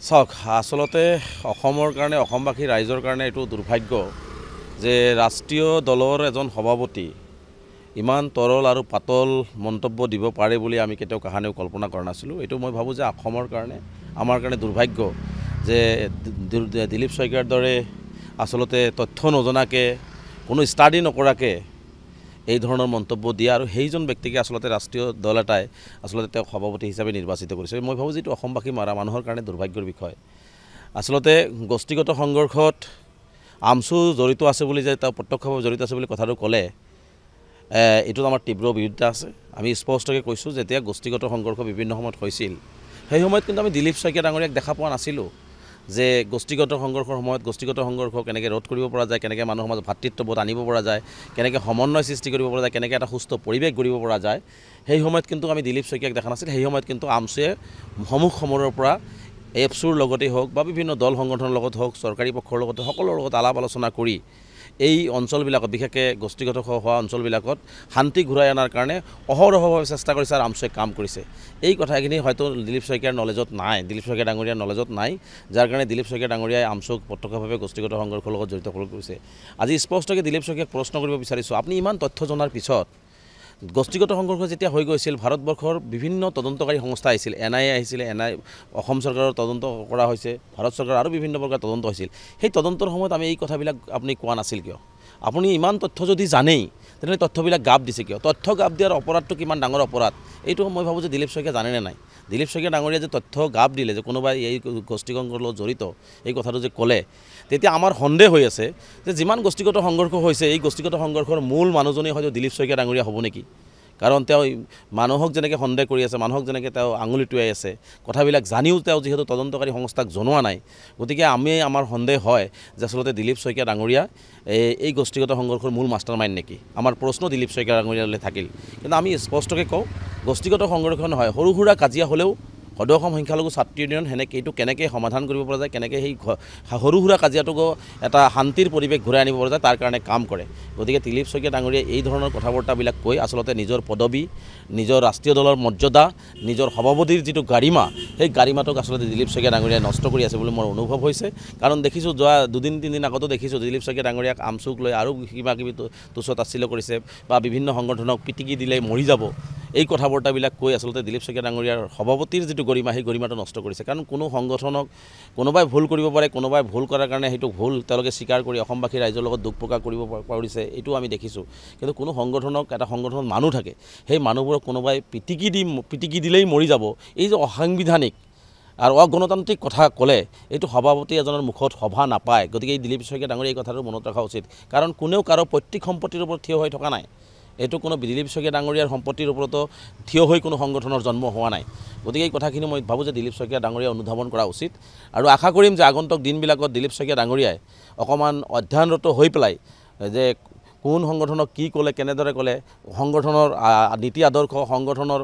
চাওক আসলতে অসমৰ কাৰণে অসমবাসী ৰাইজৰ কাৰণে এইটো দুৰ্ভাগ্য যে ৰাষ্ট্ৰীয় দলৰ এজন সভাপতি ইমান তৰল আৰু পাতল মন্তব্য দিব পাৰে বুলি আমি কেতিয়াও কাহানিও কল্পনা কৰা নাছিলোঁ। এইটো মই ভাবোঁ যে অসমৰ কাৰণে আমাৰ কাৰণে দুৰ্ভাগ্য যে দিলীপ শইকীয়াৰ দৰে আসলতে তথ্য নজনাকৈ কোনো ষ্টাডি নকৰাকৈ এই ধৰণৰ মন্তব্য দিয়া আৰু সেইজন ব্যক্তিকে আসলতে ৰাষ্ট্ৰীয় দল এটাই আসলতে তেওঁক সভাপতি হিচাপে নিৰ্বাচিত কৰিছে। মই ভাবোঁ যে এইটো অসমবাসী মানুহৰ কাৰণে দুৰ্ভাগ্যৰ বিষয়। আসলতে গোষ্ঠীগত সংঘৰ্ষত আমচু জড়িত আছে বুলি যে তেওঁ প্ৰত্যক্ষভাৱে জড়িত আছে বুলি কথাটো ক'লে এইটোত আমাৰ তীব্ৰ বিৰোধিতা আছে। আমি স্পষ্টকৈ কৈছোঁ যেতিয়া গোষ্ঠীগত সংঘৰ্ষ বিভিন্ন সময়ত হৈছিল সেই সময়ত কিন্তু আমি দিলীপ শইকীয়া ডাঙৰীয়াক দেখা পোৱা নাছিলোঁ যে গোষ্ঠীগত সংঘৰ্ষৰ সময়ত গোষ্ঠীগত সংঘৰ্ষ কেনেকৈ ৰোধ কৰিব পৰা যায়, কেনেকৈ মানুহৰ মাজত ভাতৃত্ববোধ আনিব পৰা যায়, কেনেকৈ সমন্বয় সৃষ্টি কৰিব পৰা যায়, কেনেকৈ এটা সুস্থ পৰিৱেশ গঢ়িব পৰা যায়, সেই সময়ত কিন্তু আমি দিলীপ শইকীয়াক দেখা নাছিল। সেই সময়ত কিন্তু আমচুৱে সমুখ সমৰৰ পৰা এপছুৰ লগতে হওক বা বিভিন্ন দল সংগঠনৰ লগত হওক চৰকাৰী পক্ষৰ লগতে সকলোৰ লগত আলাপ আলোচনা কৰি এই অঞ্চলবিলাকত বিশেষকৈ গোষ্ঠীগত হোৱা অঞ্চলবিলাকত শান্তি ঘূৰাই অনাৰ কাৰণে অহৰহভাৱে চেষ্টা কৰিছে আৰু আমচুৱে কাম কৰিছে। এই কথাখিনি হয়তো দিলীপ শইকীয়াৰ নলেজত নাই, দিলীপ শইকীয়া ডাঙৰীয়াৰ নলেজত নাই, যাৰ কাৰণে দিলীপ শইকীয়া ডাঙৰীয়াই আমচুক প্ৰত্যক্ষভাৱে গোষ্ঠীগত সংঘৰ্ষৰ লগত জড়িত কৰিছে। আজি স্পষ্টকৈ দিলীপ শইকীয়াক প্ৰশ্ন কৰিব বিচাৰিছোঁ, আপুনি ইমান তথ্য জনাৰ পিছত গোষ্ঠীগত সংঘৰ্ষ যেতিয়া হৈ গৈছিল ভাৰতবৰ্ষৰ বিভিন্ন তদন্তকাৰী সংস্থা আহিছিল, NIA আহিছিলে, অসম চৰকাৰৰ তদন্ত কৰা হৈছে, ভাৰত চৰকাৰৰ আৰু বিভিন্ন প্ৰকাৰ তদন্ত হৈছিল। সেই তদন্তৰ সময়ত আমি এই কথাবিলাক আপুনি কোৱা নাছিল কিয়? আপুনি ইমান তথ্য যদি জানেই তেনেহ'লে তথ্যবিলাক গাপ দিছে কিয়? তথ্য গাপ দিয়াৰ অপৰাধটো কিমান ডাঙৰ অপৰাধ এইটো মই ভাবোঁ যে দিলীপ শইকীয়া জানেনে নাই। দিলীপ শইকীয়া ডাঙৰীয়া যে তথ্য গাপ দিলে যে কোনোবাই এই গোষ্ঠী সংঘৰ্ষৰ লগত জড়িত এই কথাটো যে ক'লে তেতিয়া আমাৰ সন্দেহ হৈ আছে যে যিমান গোষ্ঠীগত সংঘৰ্ষ হৈছে এই গোষ্ঠীগত সংঘৰ্ষৰ মূল মানুহজনেই হয়তো দিলীপ শইকীয়া ডাঙৰীয়া হ'ব নেকি? কাৰণ তেওঁ মানুহক যেনেকৈ সন্দেহ কৰি আছে, মানুহক যেনেকৈ তেওঁ আঙুলি টুৱাই আছে, কথাবিলাক জানিও তেওঁ যিহেতু তদন্তকাৰী সংস্থাক জনোৱা নাই, গতিকে আমাৰ সন্দেহ হয় যে আচলতে দিলীপ শইকীয়া ডাঙৰীয়া এই গোষ্ঠীগত সংঘৰ্ষৰ মূল মাষ্টাৰ মাইণ্ড নেকি? আমাৰ প্ৰশ্ন দিলীপ শইকীয়া ডাঙৰীয়ালৈ থাকিল। কিন্তু আমি স্পষ্টকৈ কওঁ গোষ্ঠীগত সংঘৰ্ষ নহয়, সৰু সুৰা কাজিয়া হ'লেও সদৌ অসম সংখ্যালঘু ছাত্ৰ ইউনিয়ন এইটো কেনেকৈ সমাধান কৰিব পৰা যায়, কেনেকৈ সেই সৰু সুৰা কাজিয়াটোকো এটা শান্তিৰ পৰিৱেশ ঘূৰাই আনিব পৰা যায় তাৰ কাৰণে কাম কৰে। গতিকে দিলীপ শইকীয়া ডাঙৰীয়াই এই ধৰণৰ কথা বাৰ্তাবিলাক কৈ আচলতে নিজৰ পদবী, নিজৰ ৰাষ্ট্ৰীয় দলৰ মৰ্যাদা, নিজৰ সভাপতিৰ যিটো গাৰিমা সেই গাৰিমাটোক আচলতে দিলীপ শইকীয়া ডাঙৰীয়াই নষ্ট কৰি আছে বুলি মোৰ অনুভৱ হৈছে। কাৰণ দেখিছোঁ যোৱা 2-3 দিন আগতো দেখিছোঁ দিলীপ শইকীয়া ডাঙৰীয়াক আমচুক লৈ আৰু কিবা কিবি তুচ্ছ-তাচ্ছিল্য কৰিছে বা বিভিন্ন সংগঠনক পিটিকি দিলে মৰি যাব এই কথা বাৰ্তাবিলাক কৈ আচলতে দিলীপ শইকীয়া ডাঙৰীয়াৰ সভাপতিৰ যিটো গৰিমা সেই গৰিমাটো নষ্ট কৰিছে। কাৰণ কোনো সংগঠনক কোনোবাই ভুল কৰিব পাৰে, কোনোবাই ভুল কৰাৰ কাৰণে সেইটো ভুল তেওঁলোকে স্বীকাৰ কৰি অসমবাসী ৰাইজৰ লগত দুখ প্ৰকাশ কৰিব পাৰিছে, এইটো আমি দেখিছোঁ। কিন্তু কোনো সংগঠনক এটা সংগঠনত মানুহ থাকে, সেই মানুহবোৰক কোনোবাই পিটিকি দিলেই মৰি যাব, এই যে অসাংবিধানিক আৰু অগণতান্ত্ৰিক কথা ক'লে এইটো সভাপতি এজনৰ মুখত সভা নাপায়। গতিকে এই দিলীপ শইকীয়া ডাঙৰীয়া এই কথাটো মনত ৰখা উচিত। কাৰণ কোনেও কাৰো পৈতৃক সম্পত্তিৰ ওপৰত থিয় হৈ থকা নাই, এইটো কোনো দিলীপ শইকীয়া ডাঙৰীয়াৰ সম্পত্তিৰ ওপৰতো থিয় হৈ কোনো সংগঠনৰ জন্ম হোৱা নাই। গতিকে এই কথাখিনি মই ভাবোঁ যে দিলীপ শইকীয়া ডাঙৰীয়াই অনুধাৱন কৰা উচিত আৰু আশা কৰিম যে আগন্তুক দিনবিলাকত দিলীপ শইকীয়া ডাঙৰীয়াই অকণমান অধ্যয়নৰত হৈ পেলাই যে কোন সংগঠনক কি ক'লে, কেনেদৰে ক'লে, সংগঠনৰ নীতি আদৰ্শ, সংগঠনৰ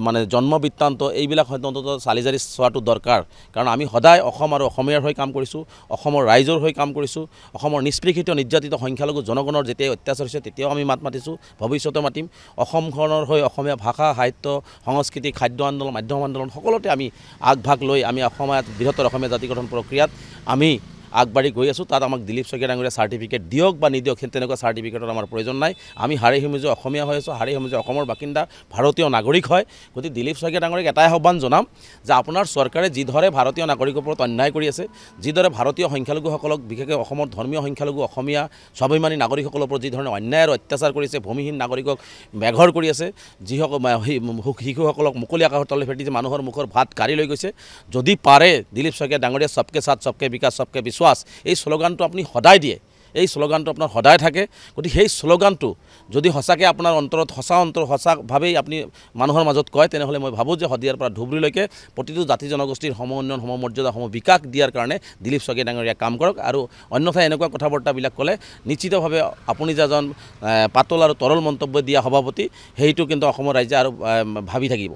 মানে জন্ম বৃত্তান্ত এইবিলাক হয়তো অন্ততঃ চালি জাৰি চোৱাটো দৰকাৰ। কাৰণ আমি সদায় অসম আৰু অসমীয়াৰ হৈ কাম কৰিছোঁ, অসমৰ ৰাইজৰ হৈ কাম কৰিছোঁ, অসমৰ নিষ্পৃষিত নিৰ্যাতিত সংখ্যালঘু জনগণৰ যেতিয়াই অত্যাচাৰ হৈছে তেতিয়াও আমি মাত মাতিছোঁ, ভৱিষ্যতেও মাতিম। অসমখনৰ হৈ অসমীয়া ভাষা, সাহিত্য, সংস্কৃতি, খাদ্য আন্দোলন, মাধ্যম আন্দোলন সকলোতে আমি আগভাগ লৈ আমি অসমীয়া বৃহত্তৰ অসমীয়া জাতি গঠন প্ৰক্ৰিয়াত আমি আগবাঢ়ি গৈ আছোঁ। তাত আমাক দিলীপ শইকীয়া ডাঙৰীয়া চাৰ্টিফিকেট দিয়ক বা নিদিয়ক তেনেকুৱা চাৰ্টিফিকেটৰ আমাৰ প্ৰয়োজন নাই। আমি হাড়ে হিমজে অসমীয়া হৈ আছোঁ, হাড়ে হিমজে অসমৰ বাসিন্দা, ভাৰতীয় নাগৰিক হয়। গতিকে দিলীপ শইকীয়া ডাঙৰীয়াক এটাই আহ্বান জনাম যে আপোনাৰ চৰকাৰে যিদৰে ভাৰতীয় নাগৰিকৰ ওপৰত অন্যায় কৰি আছে, যিদৰে ভাৰতীয় সংখ্যালঘুসকলক বিশেষকৈ অসমৰ ধৰ্মীয় সংখ্যালঘু অসমীয়া স্বাভিমানী নাগৰিকসকলৰ ওপৰত যিধৰণে অন্যায় আৰু অত্যাচাৰ কৰিছে, ভূমিহীন নাগৰিকক বেঘৰ কৰি আছে, যিসকল শিশুসকলক মুকলি আকাশৰ তললৈ ফেটি দিছে, মানুহৰ মুখৰ ভাত কাঢ়ি লৈ গৈছে, যদি পাৰে দিলীপ শইকীয়া ডাঙৰীয়া সবকে সাথ সবকে বিকাশ সবকে বিশ্বাস এই শ্লোগানটো আপুনি সদায় দিয়ে, এই শ্লোগানটো আপোনাৰ সদায় থাকে। গতিকে সেই শ্লোগানটো যদি সঁচাকৈ আপোনাৰ অন্তৰত সঁচাভাৱেই আপুনি মানুহৰ মাজত কয় তেনেহ'লে মই ভাবোঁ যে শদিয়াৰ পৰা ধুবুৰীলৈকে প্ৰতিটো জাতি জনগোষ্ঠীৰ সম উন্নয়ন, সম মৰ্যাদা, সম বিকাশ দিয়াৰ কাৰণে দিলীপ শইকীয়া ডাঙৰীয়া কাম কৰক। আৰু অন্যথা এনেকুৱা কথা বাৰ্তাবিলাক ক'লে নিশ্চিতভাৱে আপুনি যে এজন পাতল আৰু তৰল মন্তব্য দিয়া সভাপতি সেইটো কিন্তু অসমৰ ৰাইজে আৰু ভাবি থাকিব।